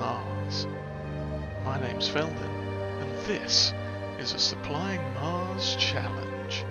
Mars. My name's Felden, and this is a Supplying Mars Challenge.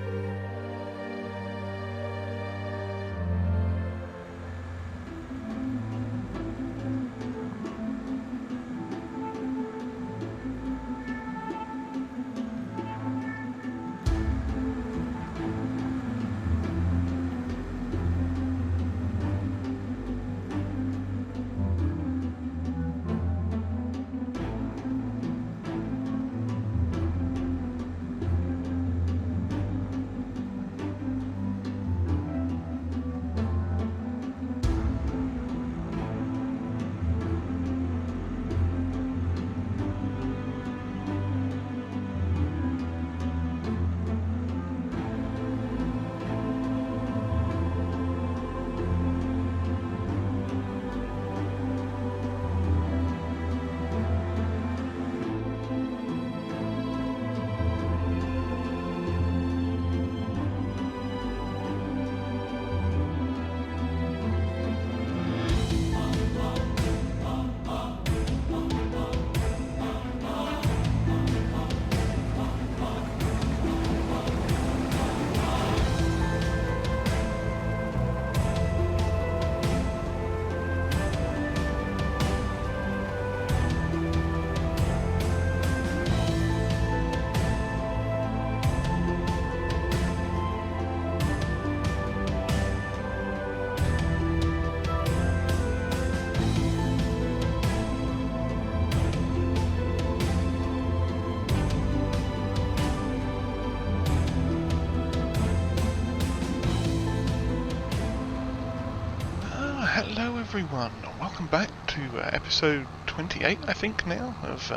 Hello everyone, welcome back to episode 28 I think now of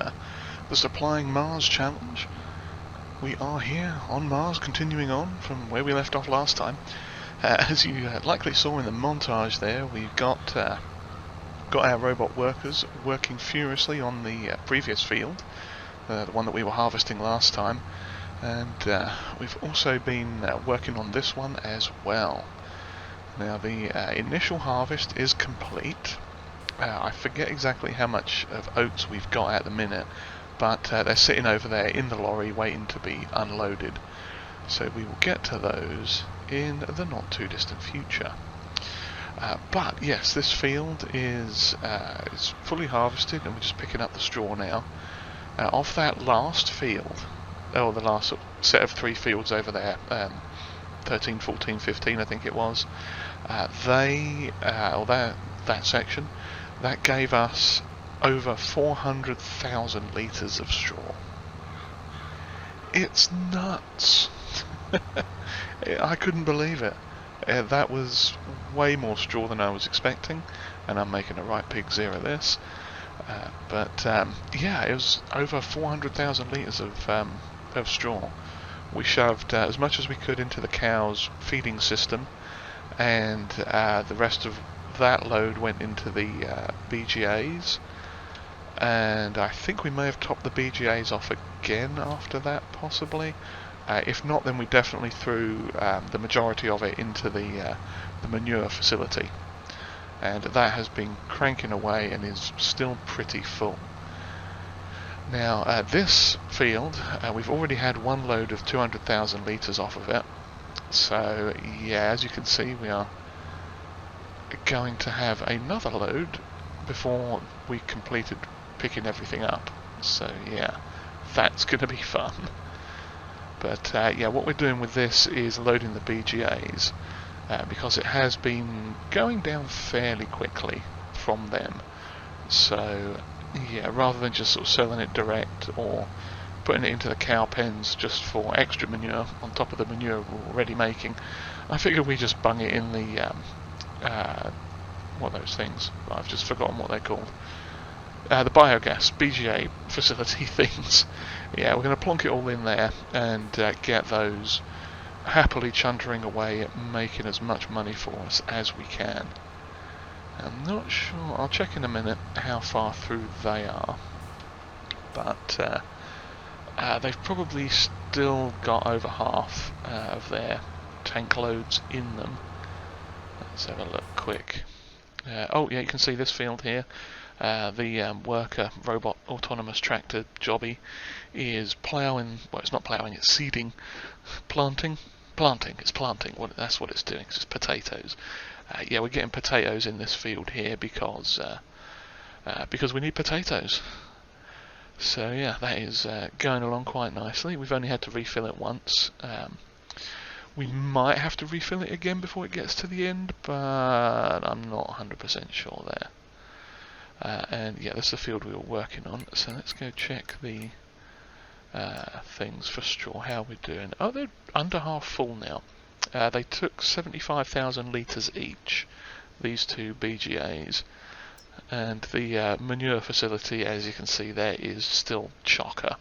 the Supplying Mars Challenge. We are here on Mars, continuing on from where we left off last time. As you likely saw in the montage there, we've got our robot workers working furiously on the previous field, the one that we were harvesting last time, and we've also been working on this one as well. Now the initial harvest is complete. I forget exactly how much of oats we've got at the minute, but they're sitting over there in the lorry waiting to be unloaded. So we will get to those in the not too distant future. But yes, this field is fully harvested and we're just picking up the straw now. Of that last field, or the last set of 3 fields over there, 13, 14, 15 I think it was, that section, that gave us over 400,000 litres of straw. It's nuts! I couldn't believe it. That was way more straw than I was expecting, and I'm making a right pig's ear of this. Yeah, it was over 400,000 litres of straw. We shoved as much as we could into the cow's feeding system, and the rest of that load went into the BGAs, and I think we may have topped the BGAs off again after that, possibly. If not, then we definitely threw the majority of it into the manure facility, and that has been cranking away and is still pretty full. Now this field, we've already had one load of 200,000 litres off of it, so yeah, as you can see we are going to have another load before we completed picking everything up, so yeah, that's going to be fun. But yeah, what we're doing with this is loading the BGAs, because it has been going down fairly quickly from them, so yeah, rather than just sort of selling it direct or putting it into the cow pens just for extra manure on top of the manure we're already making, I figured we just bung it in the what are those things? I've just forgotten what they're called. The biogas BGA facility things. Yeah, we're going to plonk it all in there and get those happily chuntering away at making as much money for us as we can. I'm not sure, I'll check in a minute how far through they are, but they've probably still got over half of their tank loads in them. Let's have a look quick. Oh yeah, you can see this field here. The worker robot autonomous tractor jobby is ploughing. Well, it's not ploughing; it's seeding, planting. It's planting. That's what it's doing. It's potatoes. Yeah, we're getting potatoes in this field here because we need potatoes. So yeah, that is going along quite nicely. We've only had to refill it once. We might have to refill it again before it gets to the end, but I'm not 100% sure there. And yeah, that's the field we were working on. So let's go check the things for straw. How we're doing? Oh, they're under half full now. They took 75,000 litres each, these two BGAs. And the manure facility, as you can see there, is still chocker.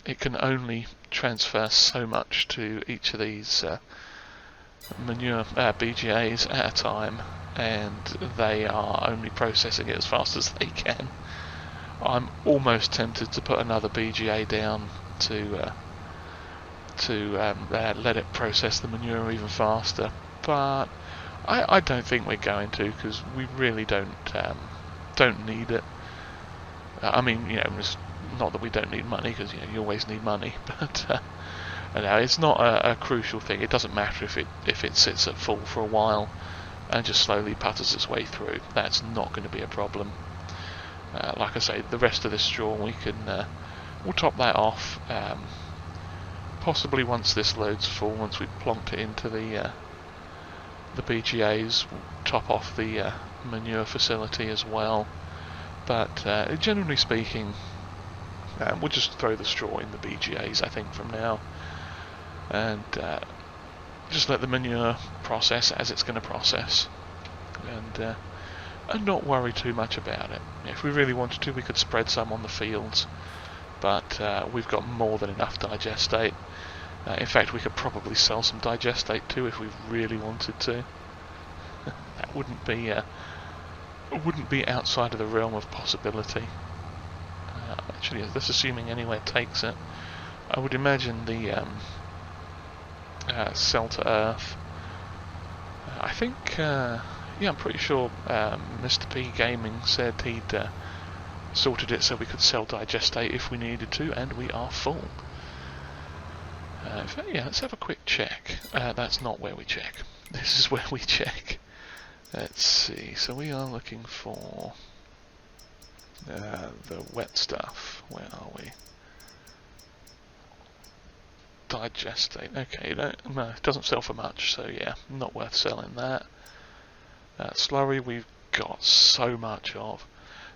It can only transfer so much to each of these manure BGAs at a time, and they are only processing it as fast as they can. I'm almost tempted to put another BGA down to let it process the manure even faster, but I don't think we're going to, because we really don't need it. I mean, it's not that we don't need money, because you always need money, but it's not a crucial thing. It doesn't matter if it sits at full for a while and just slowly putters its way through. That's not going to be a problem. Like I say, the rest of this straw we'll top that off. Possibly once this load's full, once we've plonked it into the BGAs, we'll top off the manure facility as well. But generally speaking, we'll just throw the straw in the BGAs, I think, from now, and just let the manure process as it's going to process, and not worry too much about it. If we really wanted to, we could spread some on the fields, but we've got more than enough digestate. In fact, we could probably sell some digestate too if we really wanted to. That wouldn't be outside of the realm of possibility. Actually, that's assuming anywhere takes it. I would imagine the cell to earth. I think, yeah, I'm pretty sure Mr. P Gaming said he'd sorted it so we could sell digestate if we needed to, and we are full. In fact, yeah, let's have a quick check. That's not where we check. This is where we check. Let's see. So we are looking for the wet stuff. Where are we? Digestate. Okay, no, it doesn't sell for much, so yeah, not worth selling that. Slurry we've got so much of.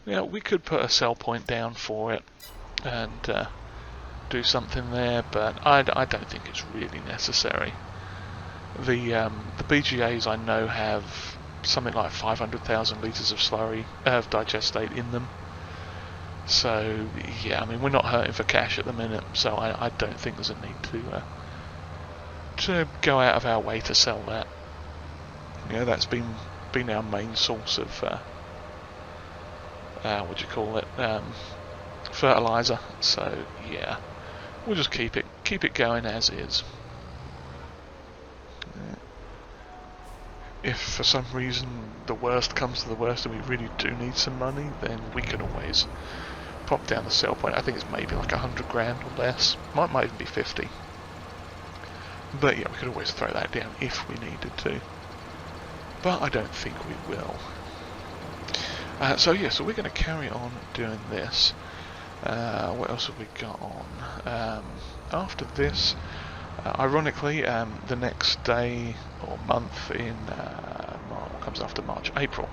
We could put a sell point down for it and do something there, but I don't think it's really necessary. The BGAs I know have something like 500,000 litres of slurry, digestate in them. So yeah, I mean, we're not hurting for cash at the minute, so I don't think there's a need to go out of our way to sell that. That's been our main source of what do you call it, fertilizer. So yeah, we'll just keep it going as is. If for some reason the worst comes to the worst and we really do need some money, then we can always pop down the sell point. I think it's maybe like 100 grand or less. Might even be 50. But yeah, we could always throw that down if we needed to. But I don't think we will. So we're going to carry on doing this. What else have we got on? After this, ironically, the next day or month in what comes after March? April.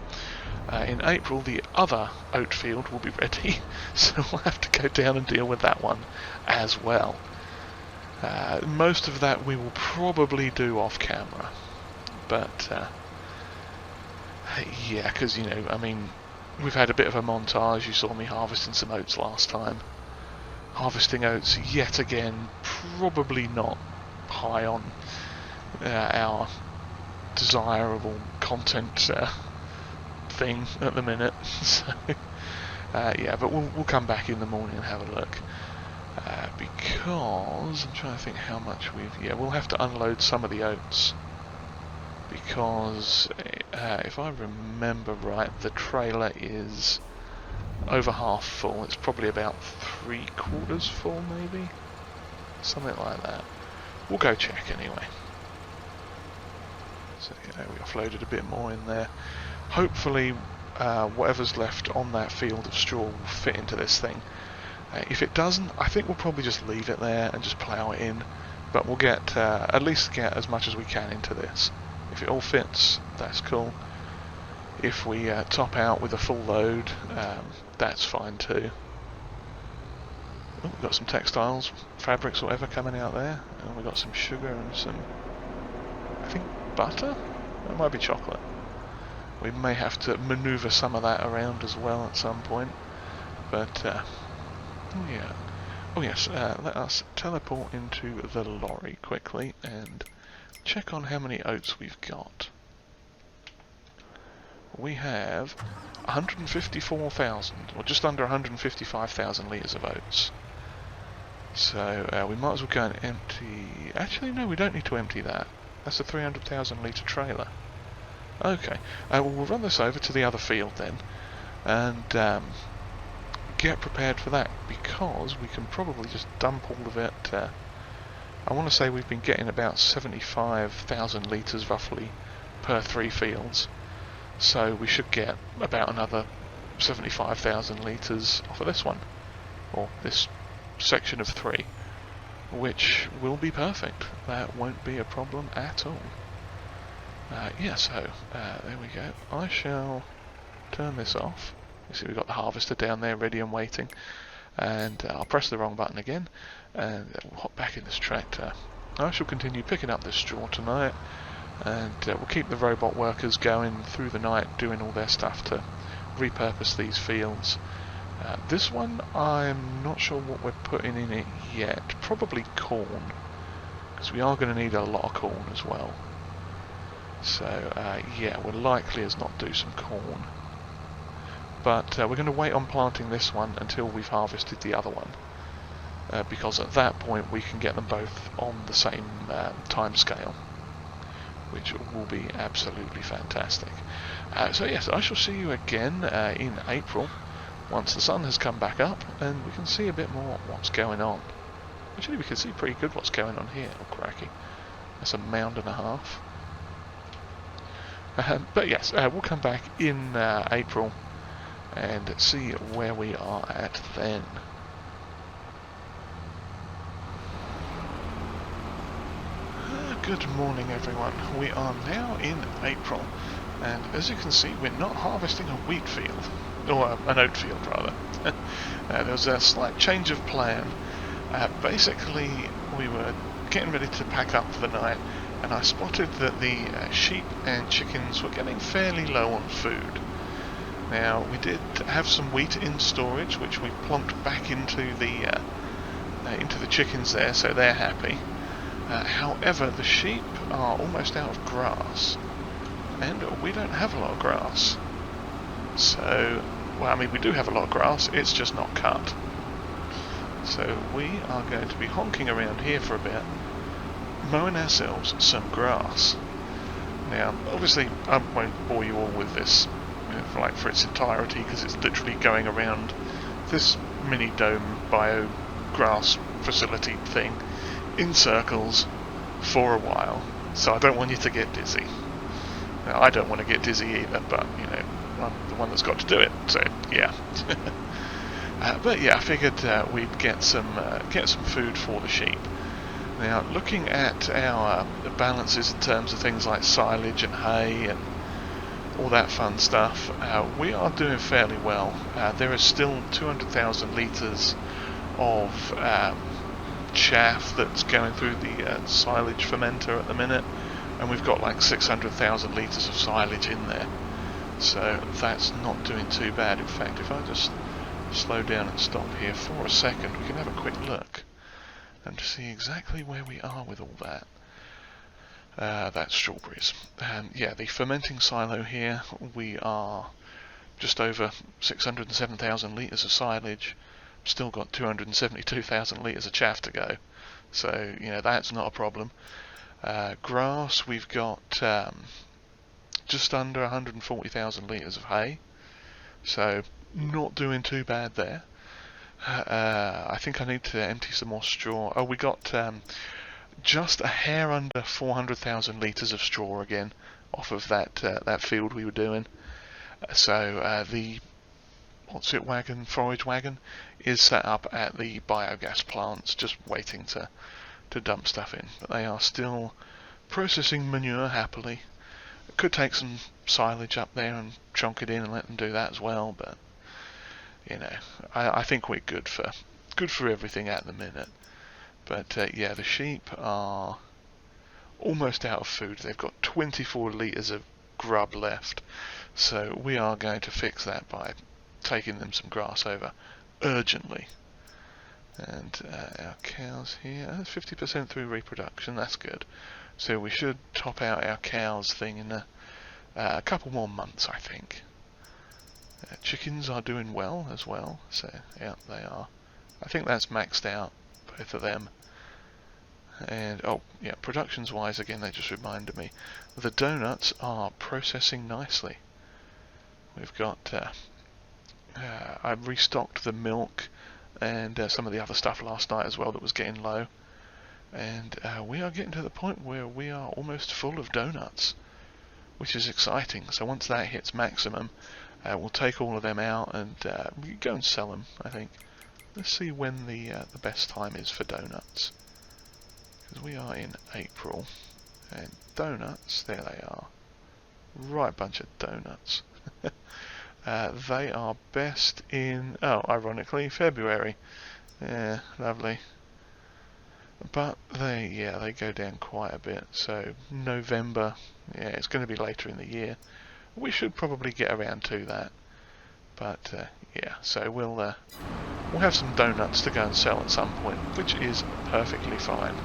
In April, the other oat field will be ready, so we'll have to go down and deal with that one as well. Most of that we will probably do off camera, but yeah, because I mean, we've had a bit of a montage. You saw me harvesting some oats last time. Harvesting oats yet again, probably not high on our desirable content thing at the minute. So yeah, but we'll come back in the morning and have a look. Because I'm trying to think how much we'll have to unload some of the oats, because if I remember right, the trailer is over half full. It's probably about 3/4 full, maybe? Something like that. We'll go check anyway. So, we offloaded a bit more in there. Hopefully, whatever's left on that field of straw will fit into this thing. If it doesn't, I think we'll probably just leave it there and just plough it in. But we'll get at least get as much as we can into this. If it all fits, that's cool. If we top out with a full load, that's fine too. Oh, we've got some textiles, fabrics or whatever coming out there. And we've got some sugar and some, I think, butter? It might be chocolate. We may have to manoeuvre some of that around as well at some point. But, yeah. Oh yes, let us teleport into the lorry quickly and check on how many oats we've got. We have 154,000, or just under 155,000 litres of oats. So we might as well go and empty... Actually, no, we don't need to empty that. That's a 300,000 litre trailer. Okay, well, we'll run this over to the other field then, and get prepared for that, because we can probably just dump all of it. I want to say we've been getting about 75,000 litres roughly per 3 fields. So we should get about another 75,000 litres off of this one, or this section of 3, which will be perfect. That won't be a problem at all. Yeah, so there we go. I shall turn this off. You see we've got the harvester down there ready and waiting, and I'll press the wrong button again, and we'll hop back in this tractor. I shall continue picking up this straw tonight, and we'll keep the robot workers going through the night doing all their stuff to repurpose these fields. This one I'm not sure what we're putting in it yet. Probably corn, because we are going to need a lot of corn as well. So yeah, we're likely as not do some corn, but we're going to wait on planting this one until we've harvested the other one, because at that point we can get them both on the same time scale, which will be absolutely fantastic. So yes, I shall see you again in April, once the sun has come back up and we can see a bit more what's going on. Actually, we can see pretty good what's going on here. Oh, cracky. That's a mound and a half. But yes, we'll come back in April and see where we are at then. Good morning everyone. We are now in April, and as you can see we're not harvesting a wheat field, or an oat field rather. There was a slight change of plan. Basically we were getting ready to pack up for the night, and I spotted that the sheep and chickens were getting fairly low on food. Now we did have some wheat in storage, which we plonked back into the chickens there, so they're happy. However, the sheep are almost out of grass, and we don't have a lot of grass. So, well, I mean, we do have a lot of grass, it's just not cut. So we are going to be honking around here for a bit, mowing ourselves some grass. Now, obviously, I won't bore you all with this, for its entirety, because it's literally going around this mini dome biograss facility thing in circles for a while, so I don't want you to get dizzy. Now, I don't want to get dizzy either, but I'm the one that's got to do it, so yeah. But yeah, I figured we'd get some food for the sheep. Now, looking at our balances in terms of things like silage and hay and all that fun stuff, we are doing fairly well. There is still 200,000 litres of chaff that's going through the silage fermenter at the minute, and we've got like 600,000 litres of silage in there, so that's not doing too bad. In fact, if I just slow down and stop here for a second, we can have a quick look and see exactly where we are with all that. That's strawberries. Yeah, the fermenting silo here, we are just over 607,000 litres of silage. Still got 272,000 litres of chaff to go, so that's not a problem. Grass, we've got just under 140,000 litres of hay, so not doing too bad there. I think I need to empty some more straw. Oh, we got just a hair under 400,000 litres of straw again off of that field we were doing. So the forage wagon is set up at the biogas plants, just waiting to dump stuff in. But they are still processing manure happily. It could take some silage up there and chunk it in and let them do that as well, but you know, I think we're good for everything at the minute. But yeah, the sheep are almost out of food. They've got 24 litres of grub left, so we are going to fix that by taking them some grass over urgently. And our cows here, 50% through reproduction, that's good. So we should top out our cows thing in a couple more months, I think. Chickens are doing well as well, so yeah, they are. I think that's maxed out, both of them. And oh yeah, productions wise, again, they just reminded me, the donuts are processing nicely. We've got I restocked the milk and some of the other stuff last night as well that was getting low, and we are getting to the point where we are almost full of donuts, which is exciting. So once that hits maximum, we'll take all of them out and we can go and sell them, I think. Let's see when the best time is for donuts, because we are in April, and donuts, there they are, right bunch of donuts. They are best in, oh, ironically, February. Yeah, lovely. But they go down quite a bit. So November, yeah, it's going to be later in the year. We should probably get around to that. But yeah, so we'll have some donuts to go and sell at some point, which is perfectly fine.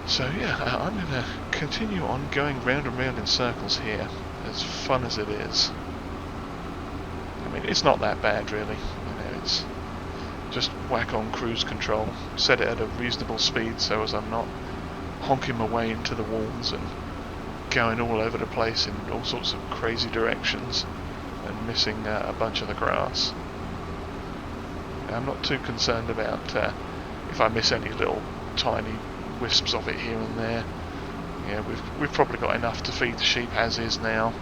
So yeah, I'm going to continue on going round and round in circles here, as fun as it is. I mean, it's not that bad really, you know, it's just whack on cruise control, set it at a reasonable speed so as I'm not honking my way into the walls and going all over the place in all sorts of crazy directions and missing a bunch of the grass. I'm not too concerned about if I miss any little tiny wisps of it here and there. Yeah, we've probably got enough to feed the sheep as is now.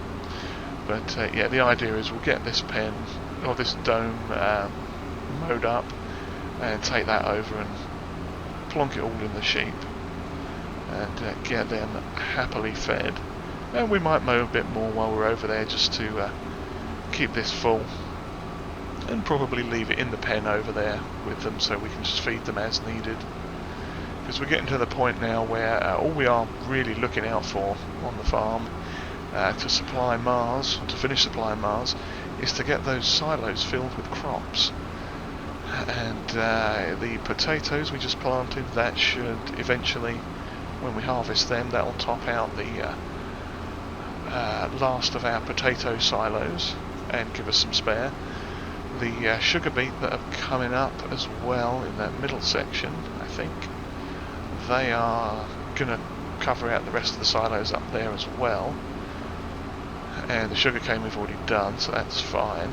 But yeah, the idea is we'll get this pen or this dome mowed up and take that over and plonk it all in the sheep and get them happily fed. And we might mow a bit more while we're over there just to keep this full, and probably leave it in the pen over there with them so we can just feed them as needed. Because we're getting to the point now where all we are really looking out for on the farm to supply Mars, or to finish supplying Mars, is to get those silos filled with crops. And the potatoes we just planted, that should eventually, when we harvest them, that'll top out the last of our potato silos and give us some spare. The sugar beet that are coming up as well in that middle section, I think, they are going to cover out the rest of the silos up there as well. And the sugar cane we've already done, so that's fine.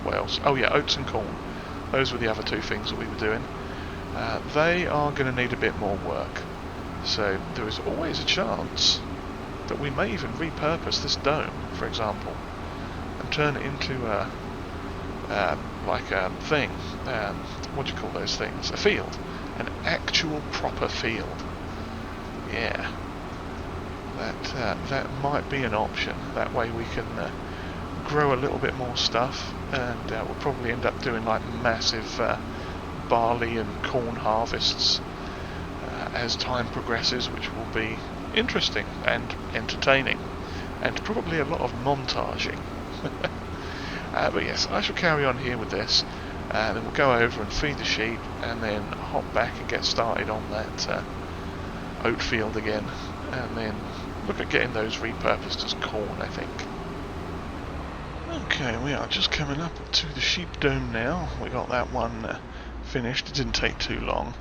What else? Oh yeah, oats and corn. Those were the other two things that we were doing. They are going to need a bit more work. So there is always a chance that we may even repurpose this dome, for example, and turn it into like a thing. What do you call those things? A field. An actual proper field. Yeah. That might be an option. That way we can grow a little bit more stuff, and we'll probably end up doing like massive barley and corn harvests as time progresses, which will be interesting and entertaining, and probably a lot of montaging. But yes, I shall carry on here with this, and then we'll go over and feed the sheep, and then hop back and get started on that oat field again, and then look at getting those repurposed as corn, I think. Okay, we are just coming up to the sheep dome now. We got that one finished. It didn't take too long,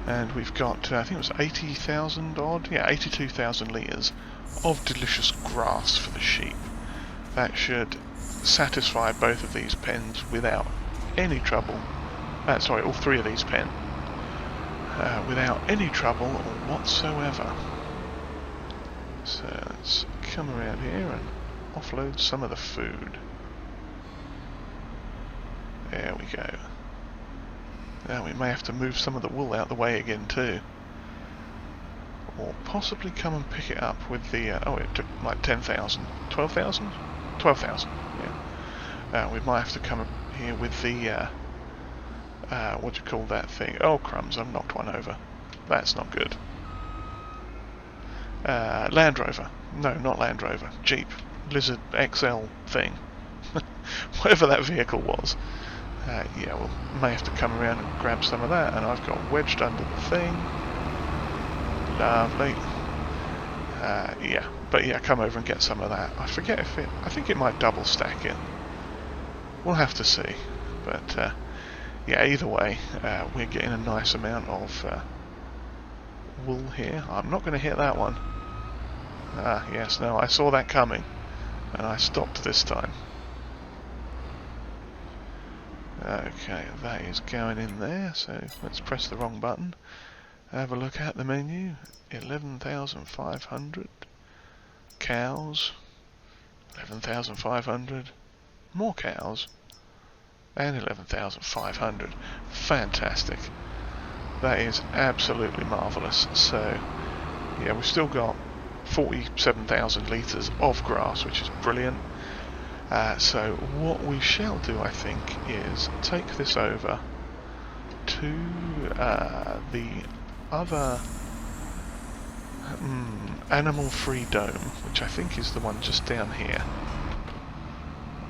and we've got I think it was 80,000 odd, yeah, 82,000 litres of delicious grass for the sheep. That should satisfy both of these pens without any trouble. Sorry, all three of these pens. Without any trouble whatsoever. So let's come around here and offload some of the food. There we go. Now we may have to move some of the wool out the way again too. Or possibly come and pick it up with the... oh, it took like 10,000. 12,000? 12,000, yeah. We might have to come here with the... what do you call that thing? Oh, crumbs, I've knocked one over. That's not good. Land Rover. No, not Land Rover. Jeep. Lizard XL thing. Whatever that vehicle was. Yeah, we may have to come around and grab some of that, and I've got wedged under the thing. Lovely. Yeah, but yeah, come over and get some of that. I forget if it... I think it might double stack it. We'll have to see. But, yeah, either way, we're getting a nice amount of wool here. I'm not going to hit that one. Ah, yes, no, I saw that coming, and I stopped this time. Okay, that is going in there, so let's press the wrong button. Have a look at the menu. 11,500. Cows. 11,500. More cows. And 11,500. Fantastic. That is absolutely marvellous. So, yeah, we've still got 47,000 litres of grass, which is brilliant. So what we shall do, I think, is take this over to the other animal-free dome, which I think is the one just down here.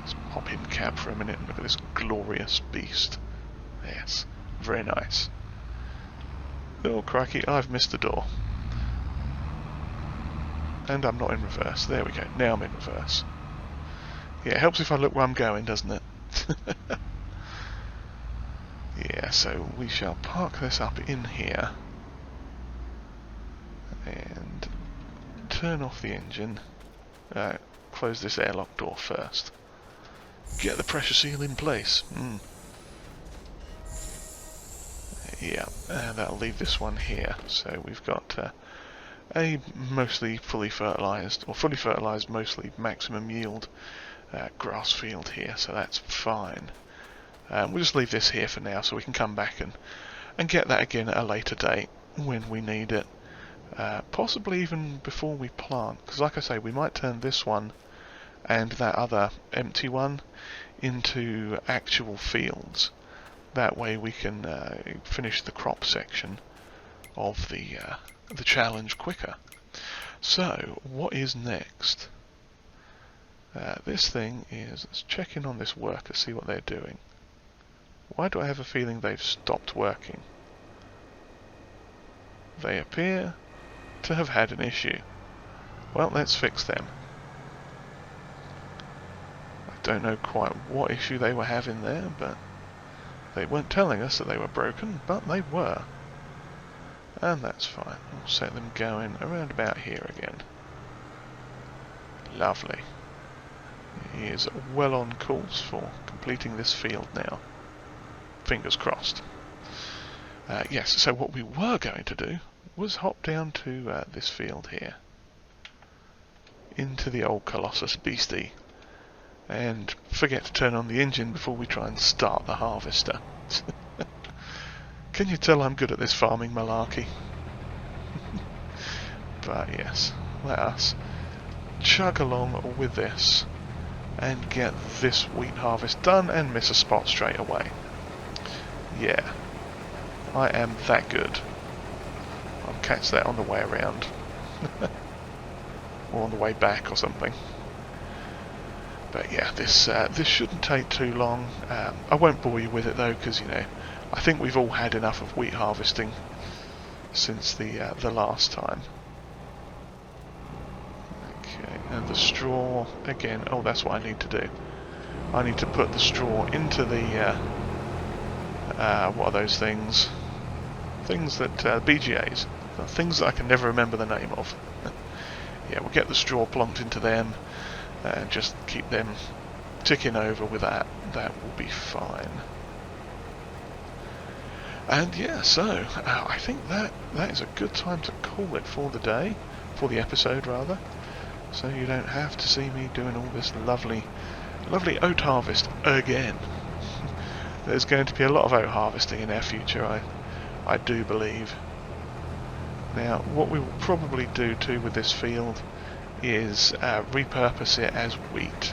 Let's pop in cab for a minute and look at this glorious beast. Yes, very nice. Oh crikey, I've missed the door. And I'm not in reverse. There we go, now I'm in reverse. Yeah, it helps if I look where I'm going, doesn't it? Yeah, so we shall park this up in here and turn off the engine. Close this airlock door first. Get the pressure seal in place. Yeah, and that'll leave this one here. So we've got a mostly fully fertilised, or fully fertilised, mostly maximum yield grass field here, so that's fine. We'll just leave this here for now so we can come back and get that again at a later date when we need it. Possibly even before we plant, because like I say, we might turn this one and that other empty one into actual fields. That way we can finish the crop section of the challenge quicker. So, what is next? This thing is, let's check in on this worker, see what they're doing. Why do I have a feeling they've stopped working? They appear to have had an issue. Well, let's fix them. I don't know quite what issue they were having there, but they weren't telling us that they were broken, but they were. And that's fine. We'll set them going around about here again. Lovely. He is well on course for completing this field now. Fingers crossed. Yes, so what we were going to do was hop down to this field here. Into the old Colossus beastie. And forget to turn on the engine before we try and start the harvester. Can you tell I'm good at this farming malarkey? But yes, let us chug along with this and get this wheat harvest done and miss a spot straight away. Yeah, I am that good. I'll catch that on the way around. Or on the way back or something. But yeah, this shouldn't take too long. I won't bore you with it though, because you know, I think we've all had enough of wheat harvesting since the last time. Okay, and the straw again. Oh, that's what I need to do. I need to put the straw into the what are those things? Things that BGAs, things that I can never remember the name of. yeah, we'll get the straw plonked into them and just keep them ticking over with that. That will be fine. And yeah, so I think that is a good time to call it for the day, for the episode rather. So you don't have to see me doing all this lovely oat harvest again. There's going to be a lot of oat harvesting in our future, I do believe. Now, what we will probably do too with this field is repurpose it as wheat.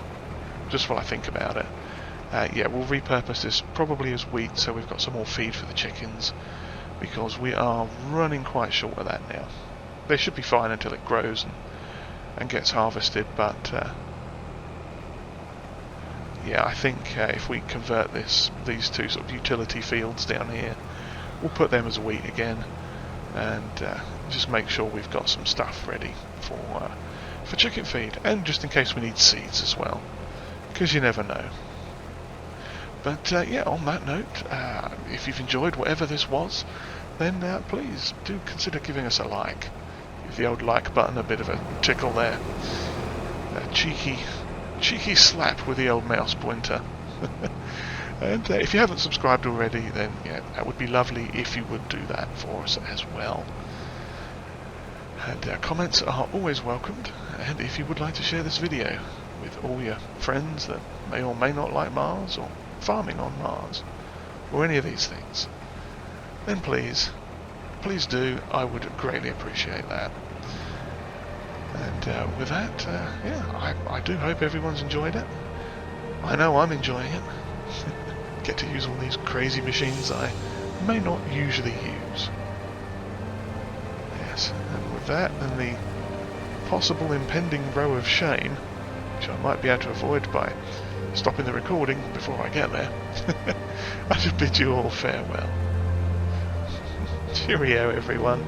Just while I think about it. Yeah, we'll repurpose this probably as wheat, so we've got some more feed for the chickens, because we are running quite short of that now. They should be fine until it grows and gets harvested, but yeah, I think if we convert these two sort of utility fields down here, we'll put them as wheat again, and just make sure we've got some stuff ready for chicken feed, and just in case we need seeds as well, because you never know. But yeah, on that note, if you've enjoyed whatever this was, then please do consider giving us a like. Give the old like button a bit of a tickle there. A cheeky slap with the old mouse pointer. And if you haven't subscribed already, then yeah, that would be lovely if you would do that for us as well. And comments are always welcomed, and if you would like to share this video with all your friends that may or may not like Mars, or farming on Mars, or any of these things, then please do. I would greatly appreciate that. And with that, yeah, I do hope everyone's enjoyed it. I know I'm enjoying it. Get to use all these crazy machines I may not usually use. Yes, and with that, and the possible impending row of shame, which I might be able to avoid by stopping the recording before I get there, I should bid you all farewell. Cheerio, everyone.